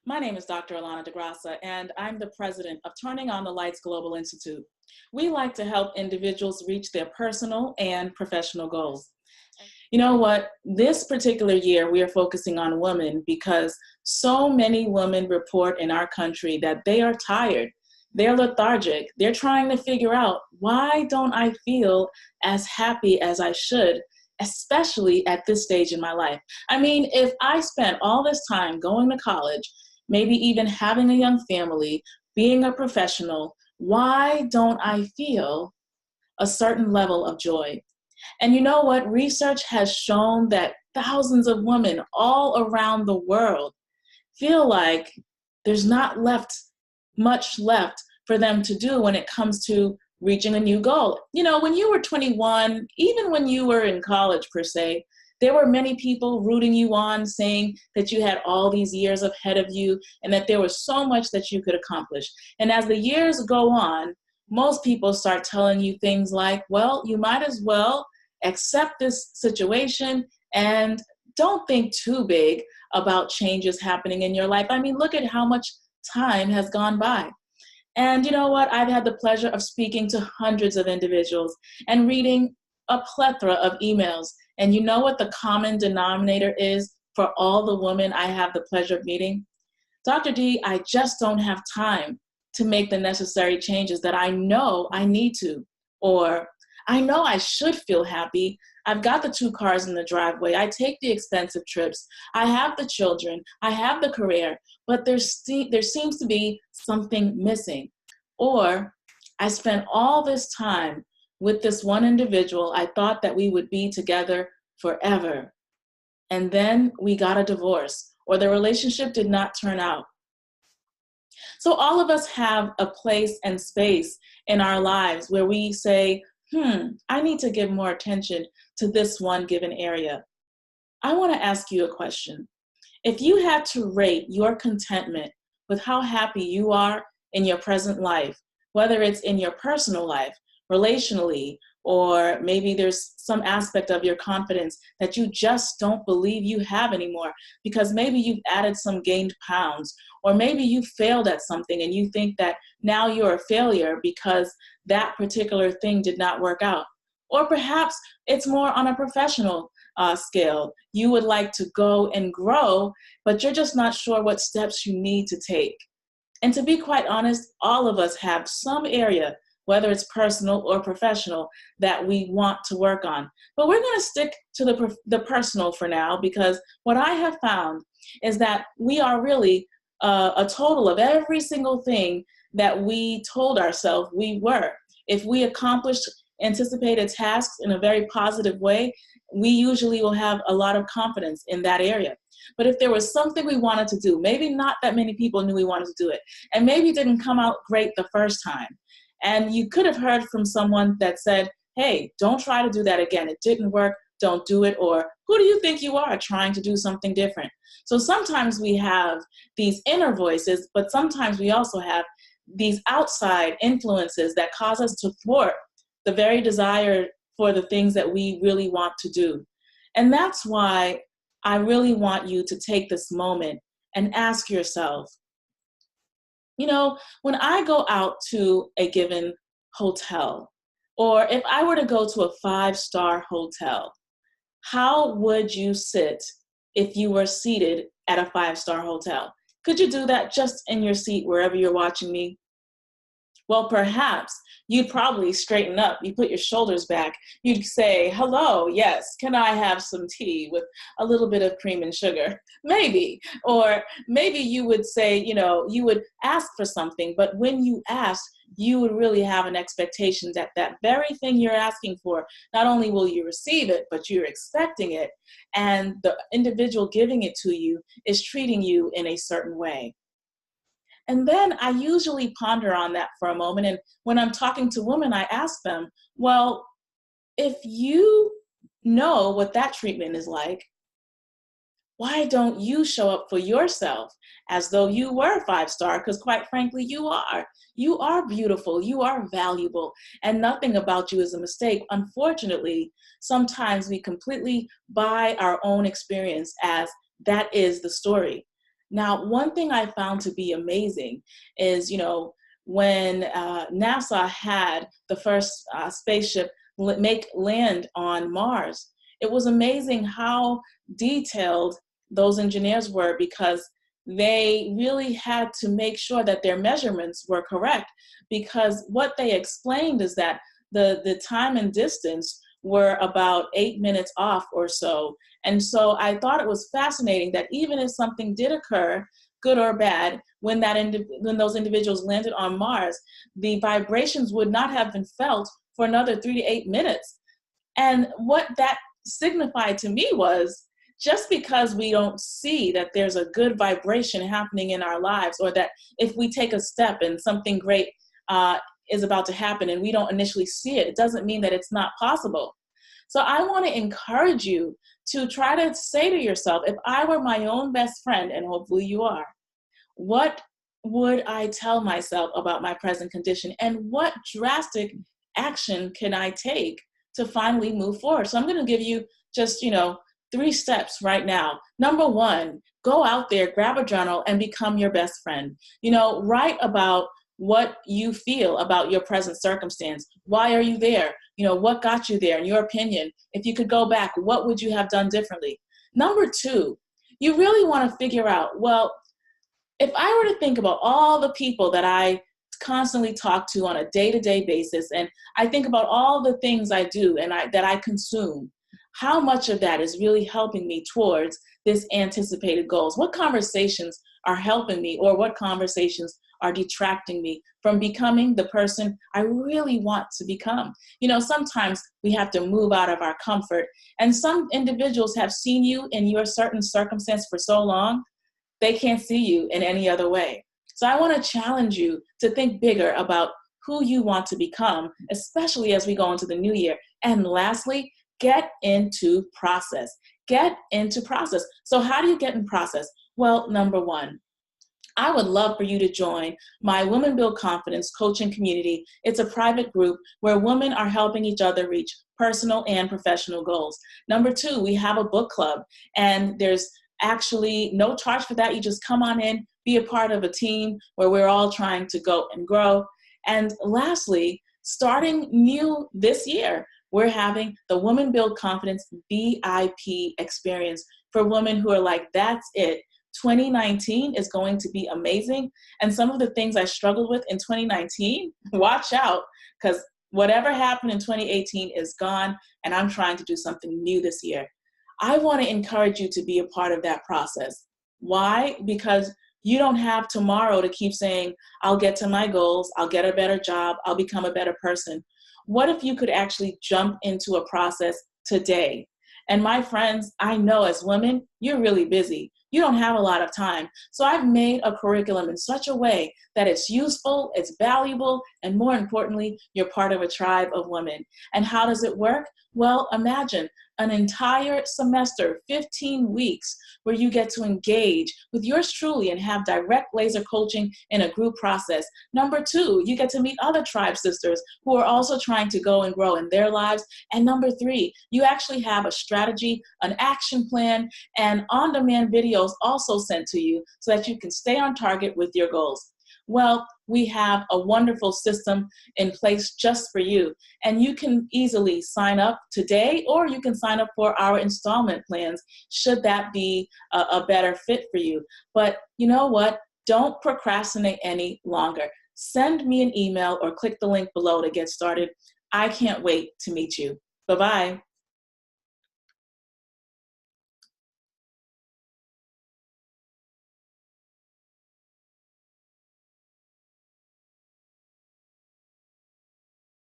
My name is Dr. Alana DeGrassa, and I'm the president of Turning on the Lights Global Institute. We like to help individuals reach their personal and professional goals. You know what? This particular year, we are focusing on women because so many women report in our country that they are tired, they're lethargic, they're trying to figure out, why don't I feel as happy as I should, especially at this stage in my life? I mean, if I spent all this time going to college, maybe even having a young family, being a professional, why don't I feel a certain level of joy? And you know what? Research has shown that thousands of women all around the world feel like there's not much left for them to do when it comes to reaching a new goal. You know, when you were 21, even when you were in college per se, there were many people rooting you on, saying that you had all these years ahead of you and that there was so much that you could accomplish. And as the years go on, most people start telling you things like, well, you might as well accept this situation and don't think too big about changes happening in your life. I mean, look at how much time has gone by. And you know what? I've had the pleasure of speaking to hundreds of individuals and reading a plethora of emails. And you know what the common denominator is for all the women I have the pleasure of meeting? Dr. D, I just don't have time to make the necessary changes that I know I need to. Or I know I should feel happy. I've got the 2 cars in the driveway. I take the expensive trips. I have the children. I have the career. But there seems to be something missing. Or I spent all this time with this one individual. I thought that we would be together forever. And then we got a divorce, or the relationship did not turn out. So all of us have a place and space in our lives where we say, I need to give more attention to this one given area. I want to ask you a question. If you had to rate your contentment with how happy you are in your present life, whether it's in your personal life, relationally, or maybe there's some aspect of your confidence that you just don't believe you have anymore because maybe you've added some gained pounds, or maybe you failed at something and you think that now you're a failure because that particular thing did not work out. Or perhaps it's more on a professional scale. You would like to go and grow, but you're just not sure what steps you need to take. And to be quite honest, all of us have some area, whether it's personal or professional, that we want to work on. But we're going to stick to the personal for now, because what I have found is that we are really a total of every single thing that we told ourselves we were. If we accomplished anticipated tasks in a very positive way, we usually will have a lot of confidence in that area. But if there was something we wanted to do, maybe not that many people knew we wanted to do it, and maybe it didn't come out great the first time, and you could have heard from someone that said, hey, don't try to do that again. It didn't work. Don't do it. Or who do you think you are trying to do something different? So sometimes we have these inner voices, but sometimes we also have these outside influences that cause us to thwart the very desire for the things that we really want to do. And that's why I really want you to take this moment and ask yourself, you know, when I go out to a given hotel, or if I were to go to a 5-star hotel, how would you sit if you were seated at a 5-star hotel? Could you do that just in your seat wherever you're watching me? Well, perhaps you'd probably straighten up. You put your shoulders back. You'd say, hello, yes, can I have some tea with a little bit of cream and sugar? Maybe. Or maybe you would say, you know, you would ask for something, but when you asked, you would really have an expectation that that very thing you're asking for, not only will you receive it, but you're expecting it. And the individual giving it to you is treating you in a certain way. And then I usually ponder on that for a moment. And when I'm talking to women, I ask them, well, if you know what that treatment is like, why don't you show up for yourself as though you were 5-star? Because quite frankly, you are. You are beautiful. You are valuable. And nothing about you is a mistake. Unfortunately, sometimes we completely buy our own experience as that is the story. Now, one thing I found to be amazing is, when NASA had the first spaceship make land on Mars, it was amazing how detailed those engineers were, because they really had to make sure that their measurements were correct, because what they explained is that the time and distance were about 8 minutes off or so. And so I thought it was fascinating that even if something did occur, good or bad, when those individuals landed on Mars, the vibrations would not have been felt for another 3 to 8 minutes. And what that signified to me was, just because we don't see that there's a good vibration happening in our lives, or that if we take a step and something great is about to happen and we don't initially see it, it doesn't mean that it's not possible. So I want to encourage you to try to say to yourself, if I were my own best friend, and hopefully you are, what would I tell myself about my present condition, and what drastic action can I take to finally move forward? So I'm going to give you just, 3 steps right now. Number 1, go out there, grab a journal, and become your best friend. Write about what you feel about your present circumstance. Why are you there? What got you there, in your opinion? If you could go back, what would you have done differently? Number 2, you really want to figure out, well, if I were to think about all the people that I constantly talk to on a day-to-day basis, and I think about all the things I do and that I consume, how much of that is really helping me towards this anticipated goals? What conversations are helping me, or what conversations are detracting me from becoming the person I really want to become? Sometimes we have to move out of our comfort, and some individuals have seen you in your certain circumstance for so long, they can't see you in any other way. So I want to challenge you to think bigger about who you want to become, especially as we go into the new year. And lastly, get into process. Get into process. So how do you get in process? Well, number 1, I would love for you to join my Women Build Confidence coaching community. It's a private group where women are helping each other reach personal and professional goals. Number 2, we have a book club, and there's actually no charge for that. You just come on in, be a part of a team where we're all trying to go and grow. And lastly, starting new this year, we're having the Women Build Confidence VIP experience for women who are like, that's it. 2019 is going to be amazing. And some of the things I struggled with in 2019, watch out, because whatever happened in 2018 is gone, and I'm trying to do something new this year. I want to encourage you to be a part of that process. Why? Because you don't have tomorrow to keep saying, I'll get to my goals, I'll get a better job, I'll become a better person. What if you could actually jump into a process today? And my friends, I know as women, you're really busy. You don't have a lot of time. So I've made a curriculum in such a way that it's useful, it's valuable, and more importantly, you're part of a tribe of women. And how does it work? Well, imagine an entire semester, 15 weeks, where you get to engage with yours truly and have direct laser coaching in a group process. Number 2, you get to meet other tribe sisters who are also trying to go and grow in their lives. And number 3, you actually have a strategy, an action plan, and on-demand videos also sent to you so that you can stay on target with your goals. Well, we have a wonderful system in place just for you. And you can easily sign up today, or you can sign up for our installment plans, should that be a better fit for you. But you know what? Don't procrastinate any longer. Send me an email or click the link below to get started. I can't wait to meet you. Bye-bye.